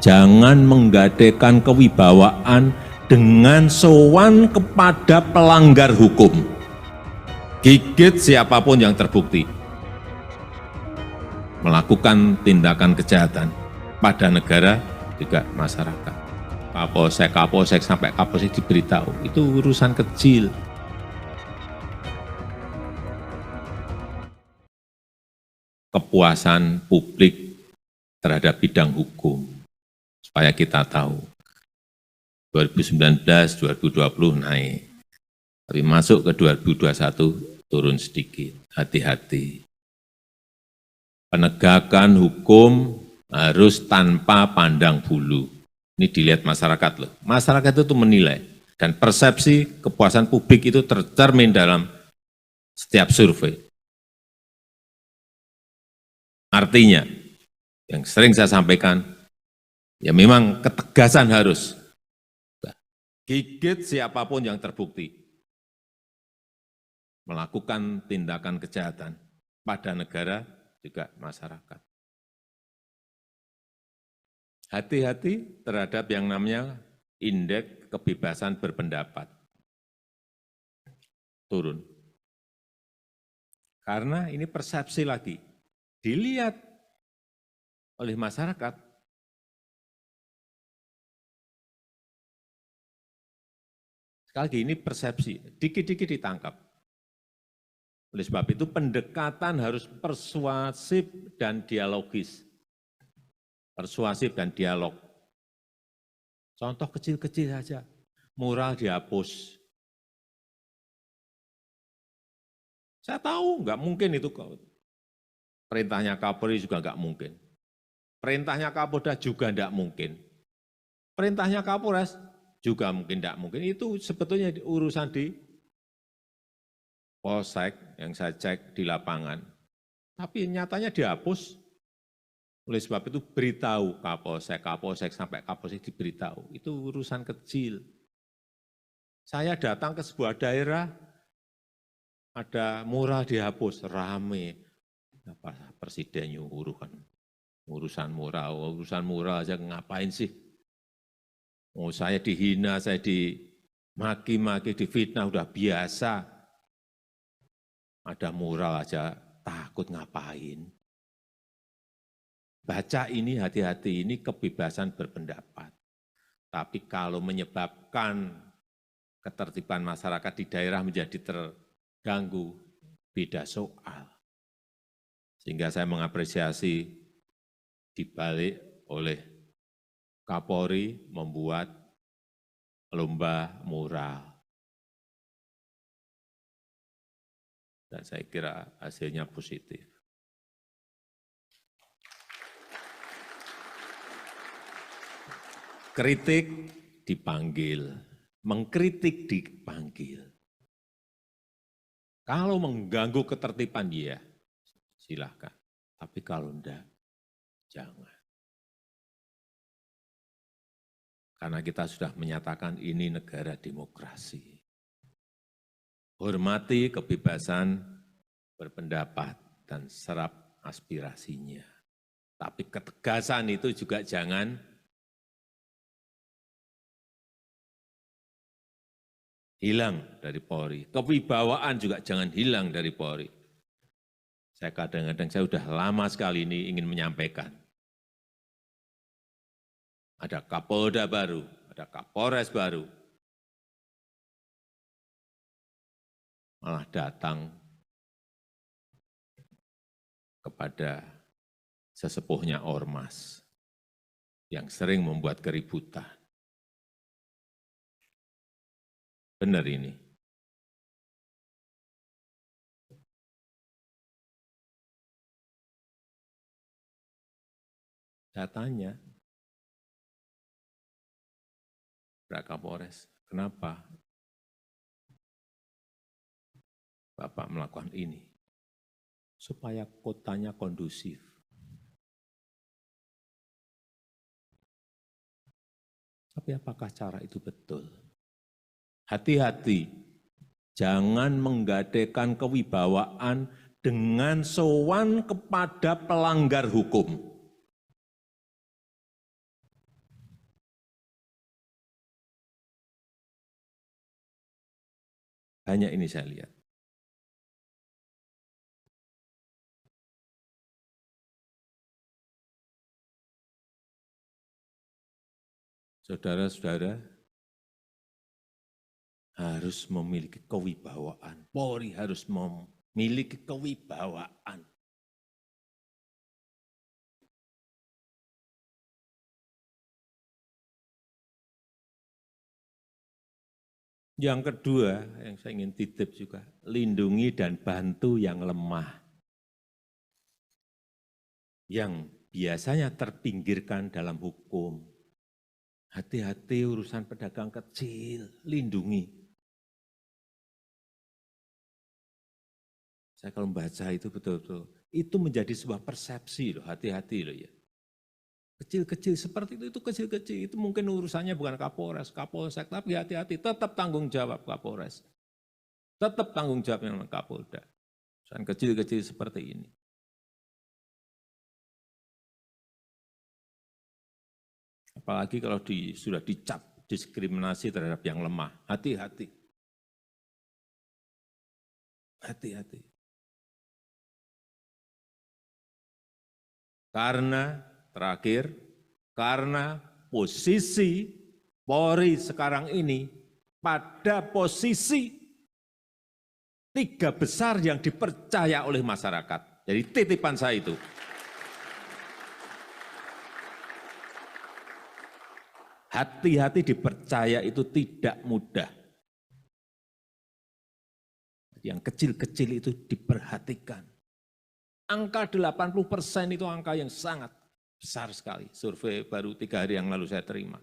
Jangan menggadaikan kewibawaan dengan sowan kepada pelanggar hukum. Gigit siapapun yang terbukti melakukan tindakan kejahatan pada negara juga masyarakat. Kapolsek sampai kapolsek diberitahu, itu urusan kecil. Kepuasan publik terhadap bidang hukum, supaya kita tahu 2019, 2020 naik, tapi masuk ke 2021 turun sedikit, hati-hati. Penegakan hukum harus tanpa pandang bulu. Ini dilihat masyarakat loh. Masyarakat itu menilai, dan persepsi kepuasan publik itu tercermin dalam setiap survei. Artinya, yang sering saya sampaikan, ya memang ketegasan harus. Gigit siapapun yang terbukti melakukan tindakan kejahatan pada negara juga masyarakat. Hati-hati terhadap yang namanya indeks kebebasan berpendapat. Turun. Karena ini persepsi lagi. Dilihat oleh masyarakat. Sekali lagi ini persepsi, dikit-dikit ditangkap. Oleh sebab itu pendekatan harus persuasif dan dialogis. Persuasif dan dialog. Contoh kecil-kecil saja, mural dihapus. Saya tahu nggak mungkin itu, perintahnya Kapolri juga nggak mungkin. Perintahnya Kapolda juga nggak mungkin. Perintahnya Kapolres juga mungkin nggak mungkin. Itu sebetulnya urusan di Polsek yang saya cek di lapangan. Tapi nyatanya dihapus. Oleh sebab itu beritahu Kapolsek sampai Kapolsek diberitahu. Itu urusan kecil. Saya datang ke sebuah daerah, ada mural dihapus, rame. Apa presiden nyuruh kan? Urusan mural aja ngapain sih? Oh, saya dihina, saya dimaki-maki, difitnah, udah biasa. Ada mural aja takut ngapain. Baca ini, hati-hati, ini kebebasan berpendapat. Tapi kalau menyebabkan ketertiban masyarakat di daerah menjadi terganggu, beda soal. Sehingga saya mengapresiasi dibalik oleh Kapolri membuat lomba mural. Dan saya kira hasilnya positif. Kritik dipanggil, mengkritik dipanggil. Kalau mengganggu ketertiban, ya silahkan. Tapi kalau enggak, jangan. Karena kita sudah menyatakan ini negara demokrasi. Hormati kebebasan berpendapat dan serap aspirasinya. Tapi ketegasan itu juga jangan hilang dari Polri. Kewibawaan juga jangan hilang dari Polri. Saya kadang-kadang, saya sudah lama sekali ini ingin menyampaikan. Ada Kapolda baru, ada Kapolres baru. Malah datang kepada sesepuhnya ormas yang sering membuat keributan. Benar ini. Saya tanya, Pak Kapolres, kenapa Bapak melakukan ini? Supaya kotanya kondusif. Tapi apakah cara itu betul? Hati-hati, jangan menggadaikan kewibawaan dengan sowan kepada pelanggar hukum. Banyak ini saya lihat. Saudara-saudara harus memiliki kewibawaan. Polri harus memiliki kewibawaan. Yang kedua, yang saya ingin titip juga, lindungi dan bantu yang lemah. Yang biasanya terpinggirkan dalam hukum. Hati-hati urusan pedagang kecil, lindungi. Saya kalau membaca itu betul-betul, itu menjadi sebuah persepsi loh, hati-hati loh ya. Kecil-kecil seperti itu kecil-kecil, itu mungkin urusannya bukan Kapolres, Kapolsek, tapi hati-hati, tetap tanggung jawab Kapolres. Tetap tanggung jawab yang Kapolda. Urusan kecil-kecil seperti ini. Apalagi kalau sudah dicap diskriminasi terhadap yang lemah, hati-hati. Hati-hati. Karena terakhir, karena posisi Polri sekarang ini pada posisi 3 besar yang dipercaya oleh masyarakat. Jadi titipan saya itu. Hati-hati dipercaya itu tidak mudah. Yang kecil-kecil itu diperhatikan. Angka 80% itu angka yang sangat besar sekali. Survei baru 3 hari yang lalu saya terima.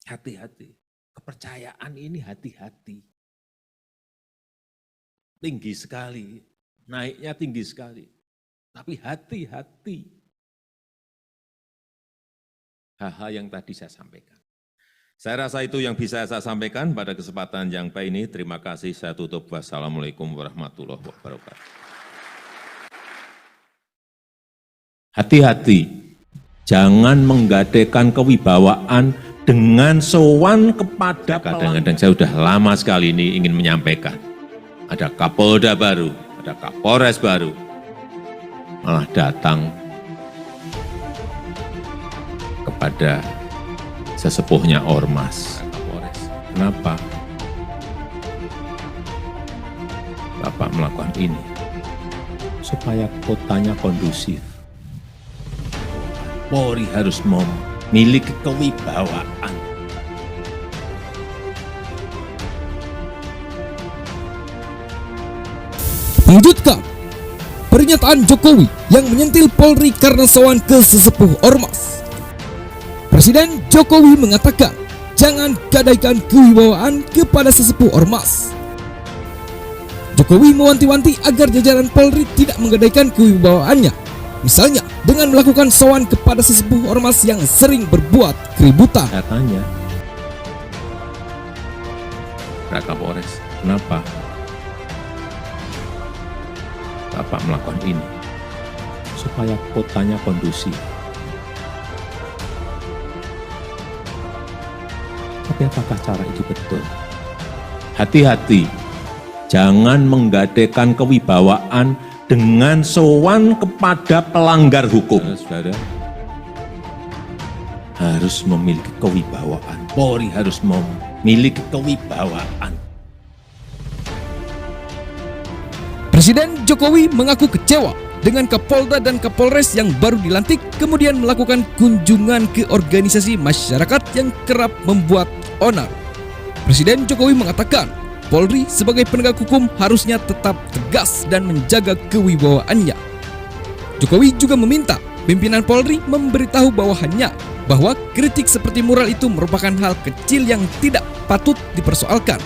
Hati-hati. Kepercayaan ini hati-hati. Tinggi sekali. Naiknya tinggi sekali. Tapi hati-hati. Hal-hal yang tadi saya sampaikan. Saya rasa itu yang bisa saya sampaikan pada kesempatan yang baik ini. Terima kasih, saya tutup. Wassalamualaikum warahmatullahi wabarakatuh. Hati-hati, jangan menggadaikan kewibawaan dengan sowan kepada kadang-kadang saya sudah lama sekali ini ingin menyampaikan. Ada Kapolda baru, ada Kapolres baru, malah datang kepada sesepuhnya ormas. Kenapa Bapak melakukan ini? Supaya kotanya kondusif. Polri harus memiliki kewibawaan. Melanjutkan pernyataan Jokowi yang menyentil Polri karena sowan ke sesepuh ormas. Presiden Jokowi mengatakan, jangan gadaikan kewibawaan kepada sesepuh ormas. Jokowi mewanti-wanti agar jajaran Polri tidak menggadaikan kewibawaannya, misalnya dengan melakukan sowan kepada sesepuh ormas yang sering berbuat keributan. Saya tanya, Pak Kapolres, kenapa Bapak melakukan ini? Supaya kotanya kondusif. Tapi apakah cara itu betul? Hati-hati, jangan menggadaikan kewibawaan dengan sowan kepada pelanggar hukum. Saudara, harus memiliki kewibawaan. Polri harus memiliki kewibawaan. Presiden Jokowi mengaku kecewa dengan Kapolda dan Kapolres yang baru dilantik kemudian melakukan kunjungan ke organisasi masyarakat yang kerap membuat onar. Presiden Jokowi mengatakan, Polri sebagai penegak hukum harusnya tetap tegas dan menjaga kewibawaannya. Jokowi juga meminta pimpinan Polri memberitahu bawahannya bahwa kritik seperti mural itu merupakan hal kecil yang tidak patut dipersoalkan.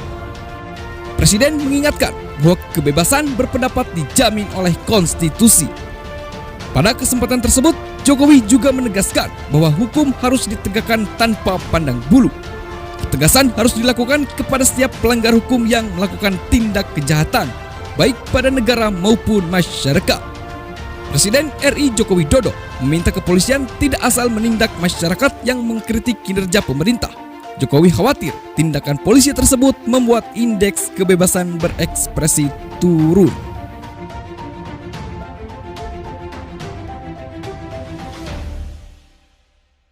Presiden mengingatkan bahwa kebebasan berpendapat dijamin oleh konstitusi. Pada kesempatan tersebut, Jokowi juga menegaskan bahwa hukum harus ditegakkan tanpa pandang bulu. Ketegasan harus dilakukan kepada setiap pelanggar hukum yang melakukan tindak kejahatan, baik pada negara maupun masyarakat. Presiden RI Joko Widodo meminta kepolisian tidak asal menindak masyarakat yang mengkritik kinerja pemerintah, Jokowi khawatir tindakan polisi tersebut membuat indeks kebebasan berekspresi turun.